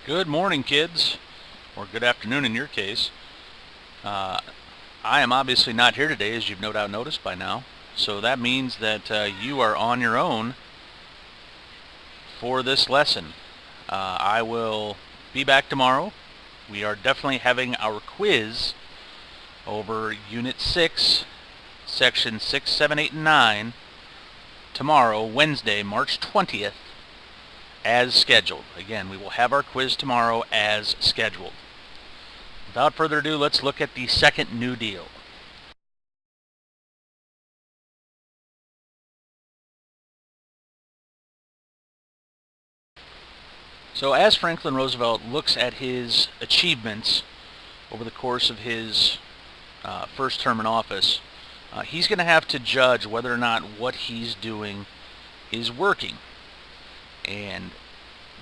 Good morning, kids, or good afternoon in your case. I am obviously not here today, as you've no doubt noticed by now, so that means that you are on your own for this lesson. I will be back tomorrow. We are definitely having our quiz over Unit 6, Section 6, 7, 8, and 9 tomorrow, Wednesday, March 20th, as scheduled. Again, we will have our quiz tomorrow as scheduled. Without further ado, let's look at the second New Deal. So as Franklin Roosevelt looks at his achievements over the course of his first term in office, he's going to have to judge whether or not what he's doing is working. And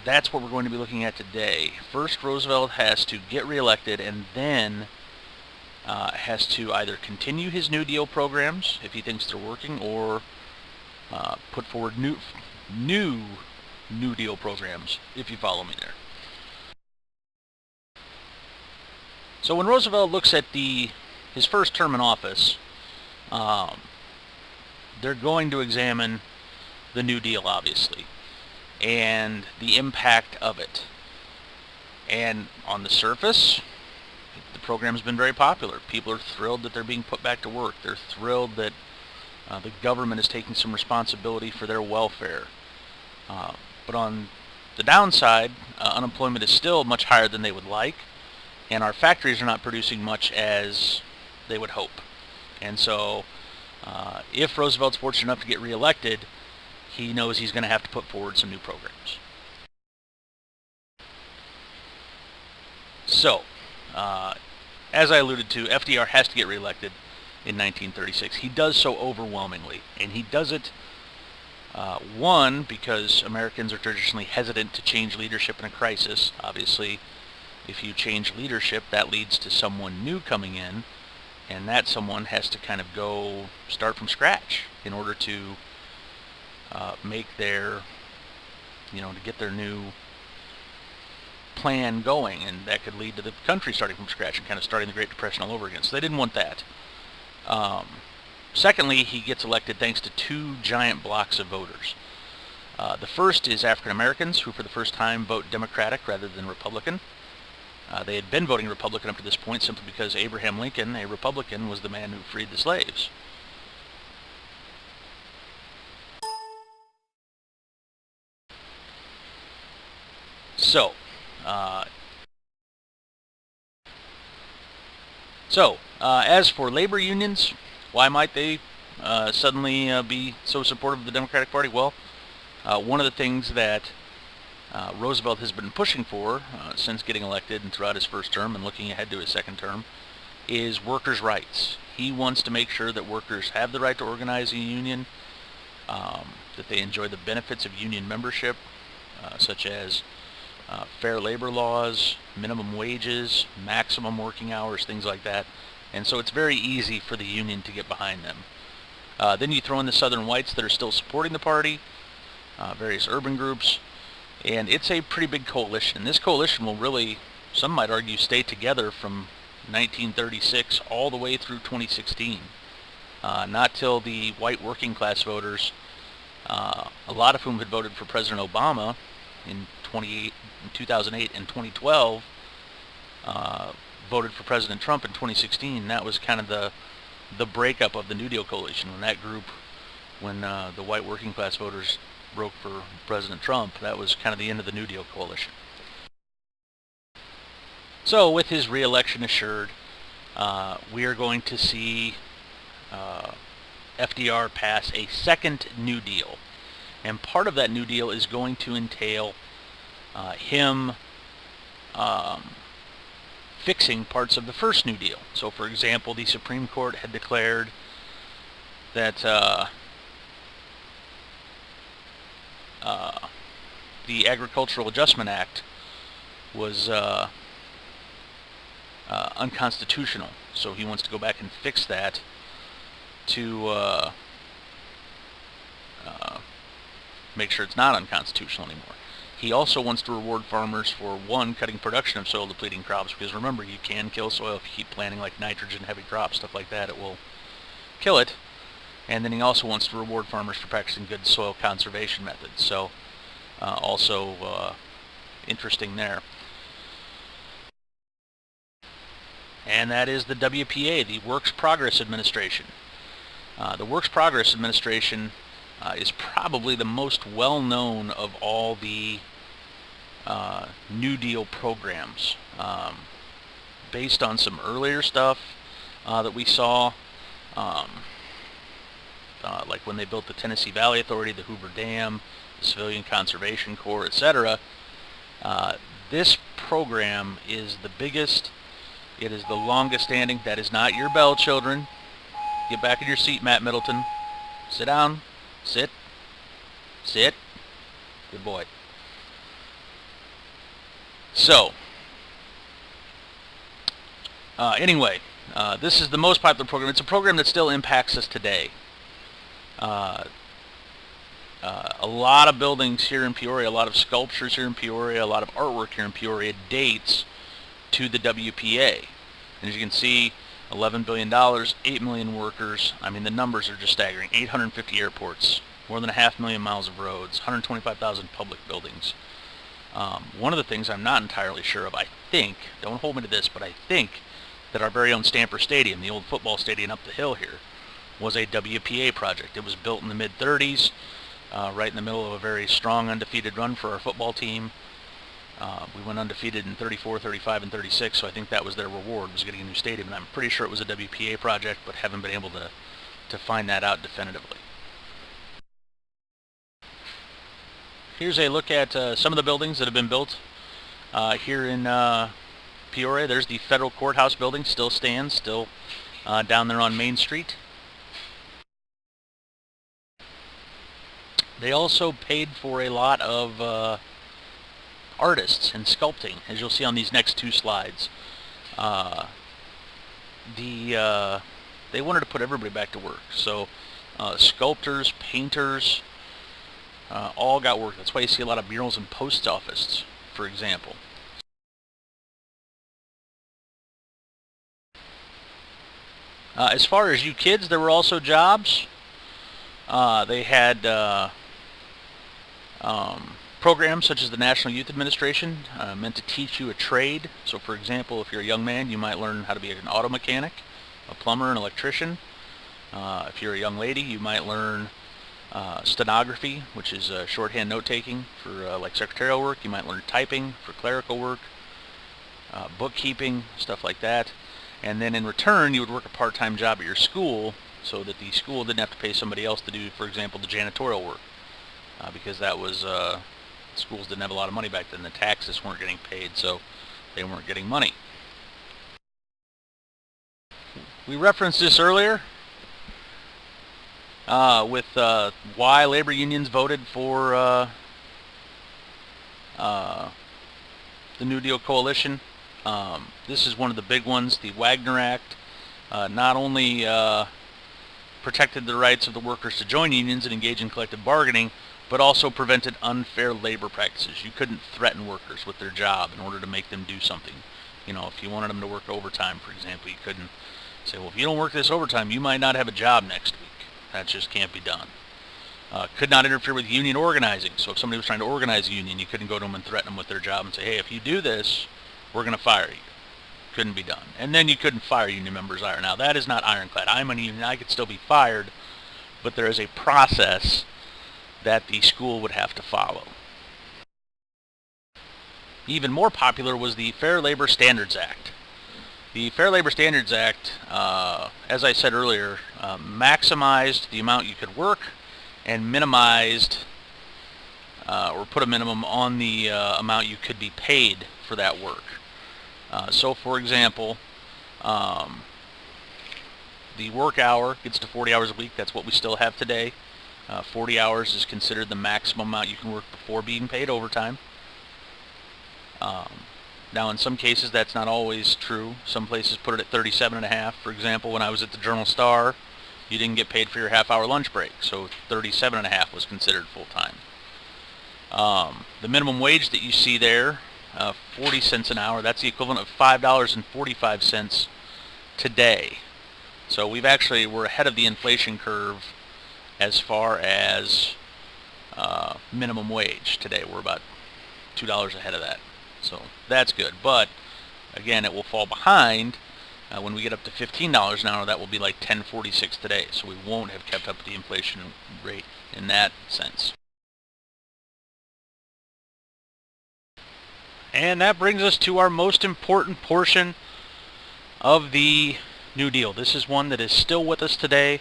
that's what we're going to be looking at today. First, Roosevelt has to get reelected, and then has to either continue his New Deal programs if he thinks they're working, or put forward new New Deal programs, if you follow me there. So when Roosevelt looks at his first term in office, they're going to examine the New Deal, obviously, and the impact of it. And on the surface, the program's been very popular. People are thrilled that they're being put back to work. They're thrilled that the government is taking some responsibility for their welfare. But on the downside, unemployment is still much higher than they would like, and our factories are not producing much as they would hope. And so if Roosevelt's fortunate enough to get reelected, he knows he's going to have to put forward some new programs. So, as I alluded to, FDR has to get reelected in 1936. He does so overwhelmingly, and he does it, one, because Americans are traditionally hesitant to change leadership in a crisis. Obviously, if you change leadership, that leads to someone new coming in, and that someone has to kind of start from scratch in order to make to get their new plan going, and that could lead to the country starting from scratch and kind of starting the Great Depression all over again. So they didn't want that. Secondly, he gets elected thanks to two giant blocks of voters. The first is African Americans, who for the first time vote Democratic rather than Republican. They had been voting Republican up to this point simply because Abraham Lincoln, a Republican, was the man who freed the slaves. So, as for labor unions, why might they suddenly be so supportive of the Democratic Party? Well, one of the things that Roosevelt has been pushing for since getting elected and throughout his first term and looking ahead to his second term is workers' rights. He wants to make sure that workers have the right to organize a union, that they enjoy the benefits of union membership, such as fair labor laws, minimum wages, maximum working hours, things like that. And so it's very easy for the union to get behind them. Then you throw in the Southern whites that are still supporting the party, various urban groups, and it's a pretty big coalition. This coalition will really, some might argue, stay together from 1936 all the way through 2016. Not till the white working class voters, a lot of whom had voted for President Obama in 2008 and 2012, voted for President Trump in 2016. That was kind of the breakup of the New Deal coalition. When that group, the white working class voters broke for President Trump, that was kind of the end of the New Deal coalition. So with his re-election assured, we are going to see FDR pass a second New Deal. And part of that New Deal is going to entail him fixing parts of the first New Deal. So, for example, the Supreme Court had declared that the Agricultural Adjustment Act was unconstitutional. So he wants to go back and fix that to make sure it's not unconstitutional anymore. He also wants to reward farmers for, one, cutting production of soil depleting crops, because remember, you can kill soil if you keep planting like nitrogen heavy crops, stuff like that, it will kill it. And then he also wants to reward farmers for practicing good soil conservation methods. So also interesting there. And that is the WPA, the Works Progress Administration. The Works Progress Administration is probably the most well-known of all the New Deal programs, based on some earlier stuff that we saw, like when they built the Tennessee Valley Authority, the Hoover Dam, the Civilian Conservation Corps, etc. This program is the biggest. It is the longest standing. That is not your bell, children. Get back in your seat, Matt Middleton. Sit down. Sit. Sit. Good boy. So, anyway, this is the most popular program. It's a program that still impacts us today. A lot of buildings here in Peoria, a lot of sculptures here in Peoria, a lot of artwork here in Peoria dates to the WPA. And as you can see, $11 billion, 8 million workers. I mean, the numbers are just staggering. 850 airports, more than 500,000 miles of roads, 125,000 public buildings. One of the things I'm not entirely sure of, I think, don't hold me to this, but I think that our very own Stamper Stadium, the old football stadium up the hill here, was a WPA project. It was built in the mid-30s, right in the middle of a very strong undefeated run for our football team. We went undefeated in 34, 35, and 36, so I think that was their reward, was getting a new stadium. And I'm pretty sure it was a WPA project, but haven't been able to find that out definitively. Here's a look at some of the buildings that have been built here in Peoria. There's the federal courthouse building, still stands, still down there on Main Street. They also paid for a lot of artists and sculpting, as you'll see on these next two slides. They wanted to put everybody back to work, so sculptors, painters, all got work. That's why you see a lot of murals in post offices, for example. As far as you kids, there were also jobs. They had programs such as the National Youth Administration, meant to teach you a trade. So for example, if you're a young man, you might learn how to be an auto mechanic, a plumber, an electrician. If you're a young lady, you might learn stenography, which is shorthand note-taking for like secretarial work. You might learn typing for clerical work, bookkeeping, stuff like that. And then in return, you would work a part-time job at your school so that the school didn't have to pay somebody else to do, for example, the janitorial work. Because that was, schools didn't have a lot of money back then. The taxes weren't getting paid, so they weren't getting money. We referenced this earlier with why labor unions voted for the New Deal Coalition. This is one of the big ones, the Wagner Act. Not only protected the rights of the workers to join unions and engage in collective bargaining, but also prevented unfair labor practices. You couldn't threaten workers with their job in order to make them do something. You know, if you wanted them to work overtime, for example, you couldn't say, well, if you don't work this overtime, you might not have a job next week. That just can't be done. Could not interfere with union organizing. So if somebody was trying to organize a union, you couldn't go to them and threaten them with their job and say, hey, if you do this, we're going to fire you. Couldn't be done. And then you couldn't fire union members either. Now, that is not ironclad. I'm in a union. I could still be fired, but there is a process that the school would have to follow. Even more popular was the Fair Labor Standards Act. The Fair Labor Standards Act, as I said earlier, maximized the amount you could work and minimized or put a minimum on the amount you could be paid for that work. So for example, the work hour gets to 40 hours a week. That's what we still have today. 40 hours is considered the maximum amount you can work before being paid overtime. Now in some cases that's not always true. Some places put it at 37.5. For example, when I was at the Journal-Star, you didn't get paid for your half-hour lunch break, so 37.5 was considered full-time. The minimum wage that you see there, 40 cents an hour, that's the equivalent of $5.45 today. So we're ahead of the inflation curve as far as minimum wage today. We're about $2 ahead of that. So that's good. But again, it will fall behind when we get up to $15 an hour. That will be like $10.46 today. So we won't have kept up with the inflation rate in that sense. And that brings us to our most important portion of the New Deal. This is one that is still with us today,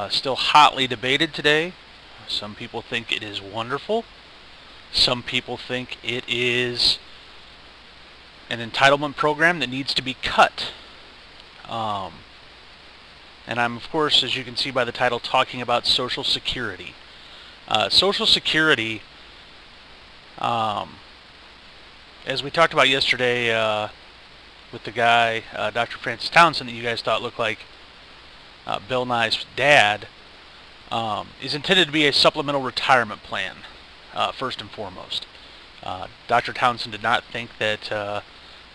still hotly debated today. Some people think it is wonderful. Some people think it is an entitlement program that needs to be cut. And I'm, of course, as you can see by the title, talking about Social Security. Social Security, as we talked about yesterday with the guy, Dr. Francis Townsend, that you guys thought looked like Bill Nye's dad, is intended to be a supplemental retirement plan, first and foremost. Dr. Townsend did not think that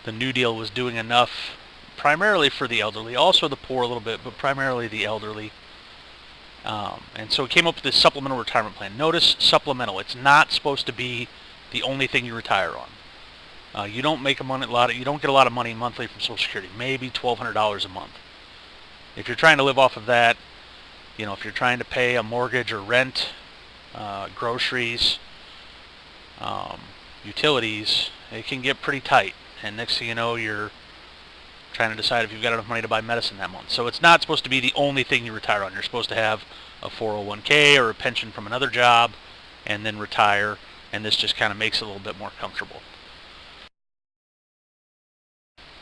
the New Deal was doing enough, primarily for the elderly, also the poor a little bit, but primarily the elderly. And so he came up with this supplemental retirement plan. Notice supplemental. It's not supposed to be the only thing you retire on. You don't make you don't get a lot of money monthly from Social Security, maybe $1,200 a month. If you're trying to live off of that, if you're trying to pay a mortgage or rent, groceries, utilities, it can get pretty tight. And next thing you know, you're trying to decide if you've got enough money to buy medicine that month. So it's not supposed to be the only thing you retire on. You're supposed to have a 401k or a pension from another job and then retire, and this just kind of makes it a little bit more comfortable.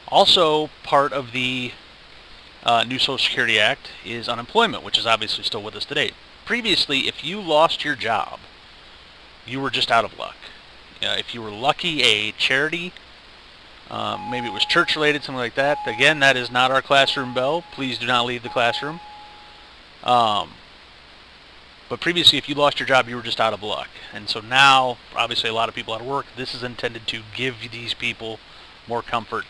Also, part of the new Social Security Act is unemployment, which is obviously still with us today. Previously, if you lost your job, you were just out of luck. If you were lucky, a charity, maybe it was church-related, something like that. Again, that is not our classroom bell. Please do not leave the classroom. But previously, if you lost your job, you were just out of luck. And so now, obviously, a lot of people out of work. This is intended to give these people more comfort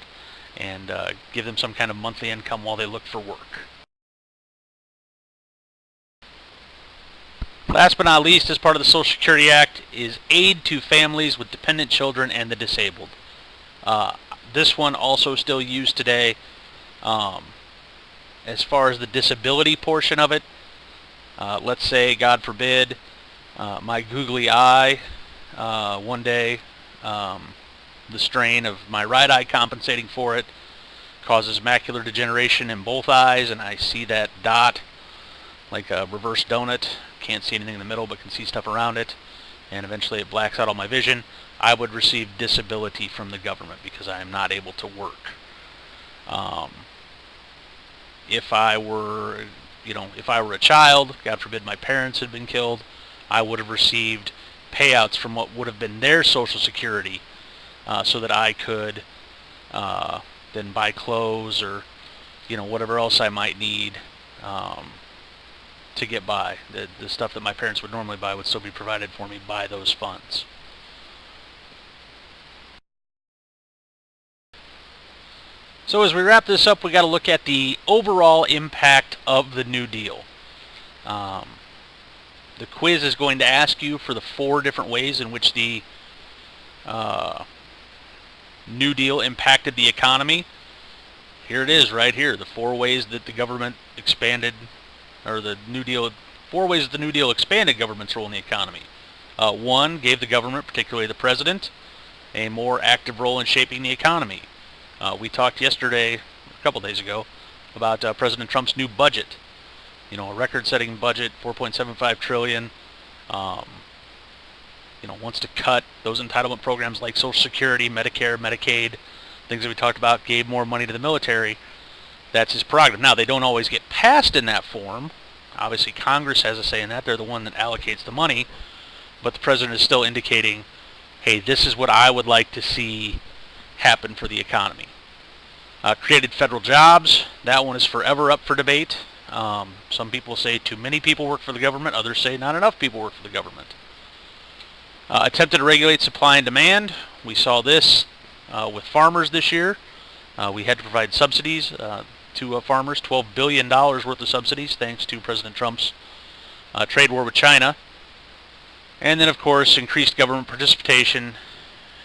and give them some kind of monthly income while they look for work. Last but not least, as part of the Social Security Act, is aid to families with dependent children and the disabled. This one also still used today. As far as the disability portion of it, let's say, God forbid, my googly eye one day, the strain of my right eye compensating for it causes macular degeneration in both eyes, and I see that dot like a reverse donut. Can't see anything in the middle but can see stuff around it, and eventually it blacks out all my vision. I would receive disability from the government because I am not able to work. If I were a child, God forbid my parents had been killed, I would have received payouts from what would have been their Social Security, so that I could then buy clothes or whatever else I might need to get by. The stuff that my parents would normally buy would still be provided for me by those funds. So as we wrap this up, we got to look at the overall impact of the New Deal. The quiz is going to ask you for the 4 different ways in which the New Deal impacted the economy. Here it is right here, the 4 ways that the government expanded, or the New Deal, 4 ways that the New Deal expanded government's role in the economy. 1, gave the government, particularly the president, a more active role in shaping the economy. We talked yesterday, a couple days ago, about President Trump's new budget. A record-setting budget, $4.75 trillion. Wants to cut those entitlement programs like Social Security, Medicare, Medicaid, things that we talked about, gave more money to the military. That's his prerogative. Now, they don't always get passed in that form. Obviously, Congress has a say in that. They're the one that allocates the money. But the president is still indicating, hey, this is what I would like to see happen for the economy. Created federal jobs. That one is forever up for debate. Some people say too many people work for the government. Others say not enough people work for the government. Attempted to regulate supply and demand. We saw this with farmers this year. We had to provide subsidies to farmers, $12 billion worth of subsidies, thanks to President Trump's trade war with China. And then, of course, increased government participation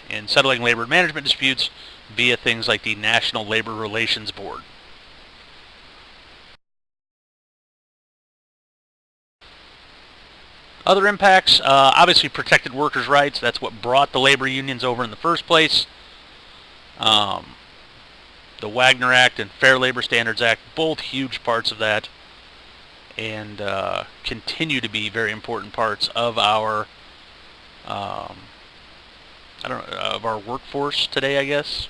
in settling labor management disputes via things like the National Labor Relations Board. Other impacts, obviously protected workers' rights. That's what brought the labor unions over in the first place. The Wagner Act and Fair Labor Standards Act, both huge parts of that, and continue to be very important parts of our of our workforce today, I guess.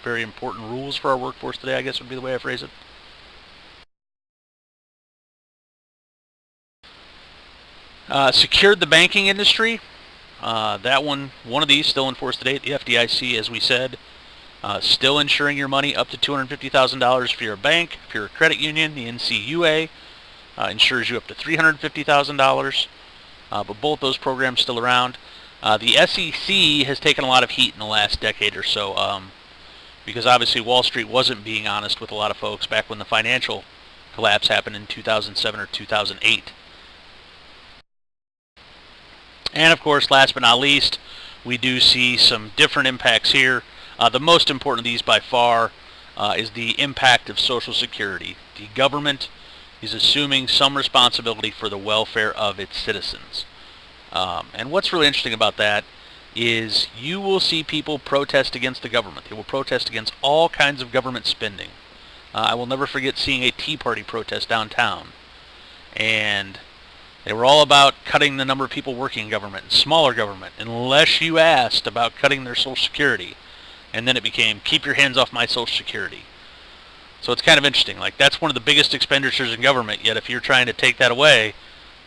Very important rules for our workforce today, I guess would be the way I phrase it. Secured the banking industry. That one of these still in force today. The FDIC, as we said, still insuring your money up to $250,000 if you're a bank. If you're a credit union, the NCUA insures you up to $350,000. But both those programs still around. The SEC has taken a lot of heat in the last decade or so because obviously Wall Street wasn't being honest with a lot of folks back when the financial collapse happened in 2007 or 2008. And of course, last but not least, we do see some different impacts here. The most important of these by far is the impact of Social Security. The government is assuming some responsibility for the welfare of its citizens. And what's really interesting about that is you will see people protest against the government. They will protest against all kinds of government spending. I will never forget seeing a Tea Party protest downtown. And they were all about cutting the number of people working in government, and smaller government, unless you asked about cutting their Social Security. And then it became, keep your hands off my Social Security. So it's kind of interesting. Like, that's one of the biggest expenditures in government, yet if you're trying to take that away,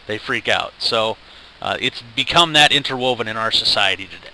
they freak out. So it's become that interwoven in our society today.